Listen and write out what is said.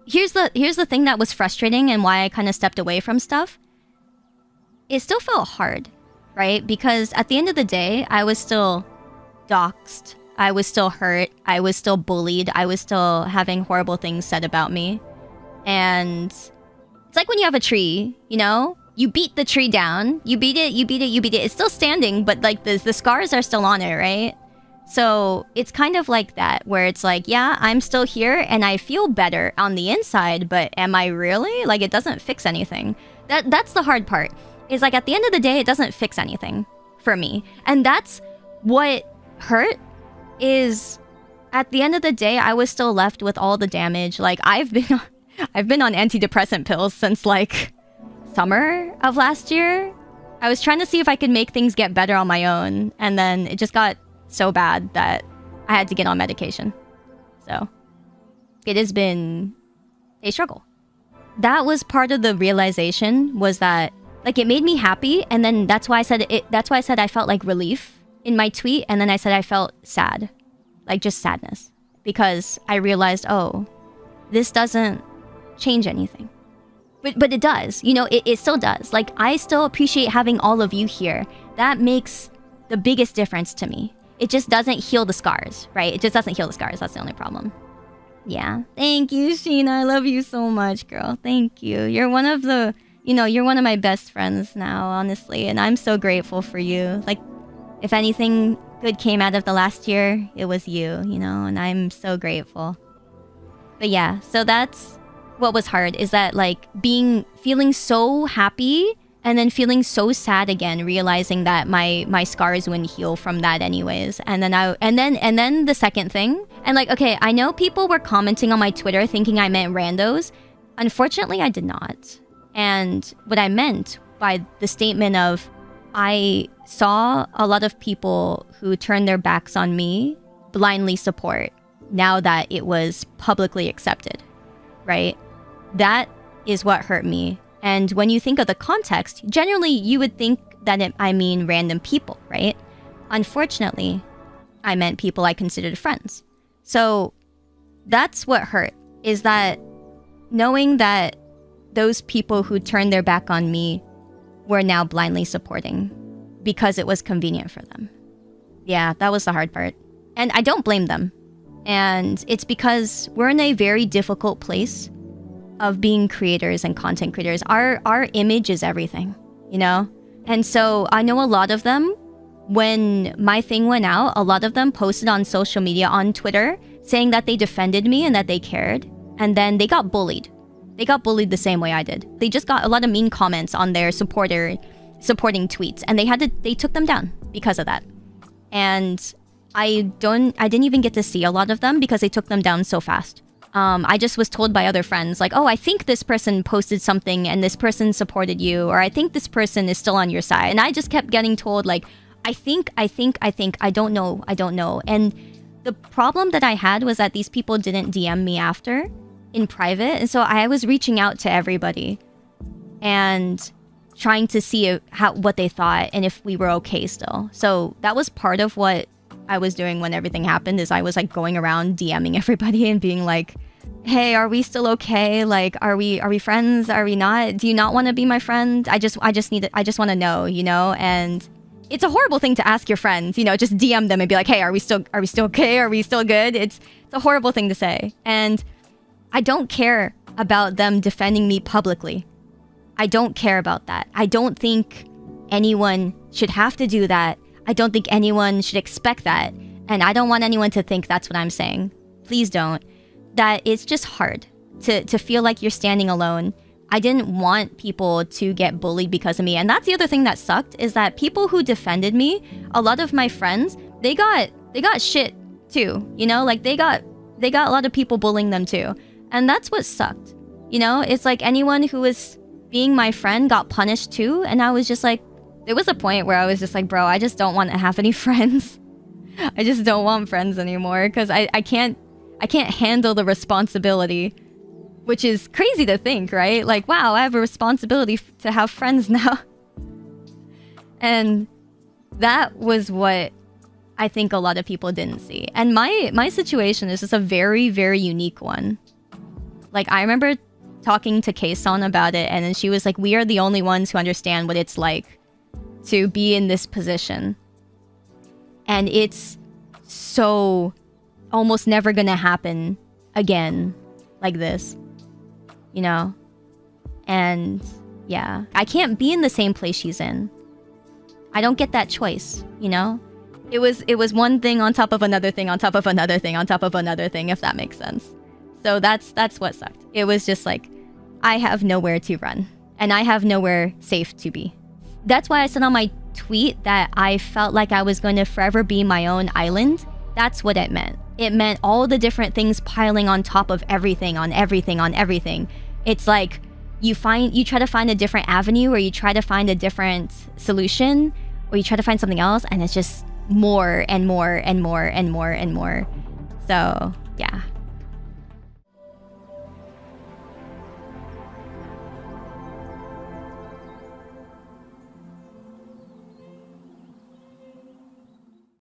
here's the thing that was frustrating and why I kind of stepped away from stuff. It still felt hard, right? Because at the end of the day, I was still doxxed. I was still hurt. I was still bullied. I was still having horrible things said about me. And it's like when you have a tree, you know? You beat the tree down. You beat it, you beat it, you beat it. It's still standing, but like the scars are still on it, right? So it's kind of like that, where it's like, yeah, I'm still here and I feel better on the inside, but am I really? Like, it doesn't fix anything. That's the hard part. Is like, at the end of the day, it doesn't fix anything for me. And that's what hurt, is at the end of the day, I was still left with all the damage. Like, I've been on antidepressant pills since like summer of last year. I was trying to see if I could make things get better on my own, and then it just got so bad that I had to get on medication. So it has been a struggle. That was part of the realization, was that like it made me happy, and then that's why I said I felt like relief in my tweet, and then I said I felt sad. Like just sadness. Because I realized, oh, this doesn't change anything. But it does. You know, it still does. Like, I still appreciate having all of you here. That makes the biggest difference to me. It just doesn't heal the scars, right? It just doesn't heal the scars. That's the only problem. Yeah. Thank you, Sheena. I love you so much, girl. Thank you. You're one of the... You know, you're one of my best friends now, honestly. And I'm so grateful for you. Like, if anything good came out of the last year, it was you, you know? And I'm so grateful. But yeah, so that's what was hard, is that like feeling so happy and then feeling so sad again, realizing that my scars wouldn't heal from that anyways. And then the second thing, and like, okay, I know people were commenting on my Twitter thinking I meant randos. Unfortunately, I did not. And what I meant by the statement of, I saw a lot of people who turned their backs on me blindly support now that it was publicly accepted, right? That is what hurt me. And when you think of the context, generally you would think that I mean random people, right? Unfortunately, I meant people I considered friends. So that's what hurt, is that knowing that those people who turned their back on me were now blindly supporting because it was convenient for them. Yeah, that was the hard part. And I don't blame them. And it's because we're in a very difficult place of being creators and content creators. Our image is everything, you know? And so I know a lot of them, when my thing went out, a lot of them posted on social media, on Twitter, saying that they defended me and that they cared. And then they got bullied. They got bullied the same way I did. They just got a lot of mean comments on their supporting tweets, and they took them down because of that. And I didn't even get to see a lot of them because they took them down so fast. I just was told by other friends, like, oh, I think this person posted something and this person supported you, or I think this person is still on your side. And I just kept getting told, like, I think, I don't know. And the problem that I had was that these people didn't DM me after in private. And so I was reaching out to everybody and trying to see what they thought and if we were okay still. So that was part of what I was doing when everything happened, is I was like going around DMing everybody and being like, hey, are we still okay? Like, are we friends? Are we not? Do you not want to be my friend? I just want to know, you know? And it's a horrible thing to ask your friends, you know, just DM them and be like, hey, are we still okay? Are we still good? It's a horrible thing to say. And I don't care about them defending me publicly. I don't care about that. I don't think anyone should have to do that. I don't think anyone should expect that. And I don't want anyone to think that's what I'm saying. Please don't. That it's just hard to feel like you're standing alone. I didn't want people to get bullied because of me. And that's the other thing that sucked, is that people who defended me, a lot of my friends, they got shit too. You know, like they got a lot of people bullying them too. And that's what sucked. You know, it's like anyone who was being my friend got punished too. And I was just like, there was a point where I was just like, bro, I just don't want to have any friends. I just don't want friends anymore, because I can't handle the responsibility, which is crazy to think, right? Like, wow, I have a responsibility to have friends now. And that was what I think a lot of people didn't see. And my situation is just a very, very unique one. Like, I remember talking to Kei-san about it, and then she was like, we are the only ones who understand what it's like to be in this position. And it's so almost never gonna happen again like this, you know? And yeah, I can't be in the same place she's in. I don't get that choice, you know? It was one thing on top of another thing on top of another thing on top of another thing, if that makes sense. So that's what sucked. It was just like, I have nowhere to run, and I have nowhere safe to be. That's why I said on my tweet that I felt like I was going to forever be my own island. That's what it meant. It meant all the different things piling on top of everything, on everything, on everything. It's like you try to find a different avenue, or you try to find a different solution, or you try to find something else, and it's just more and more and more and more and more. So yeah.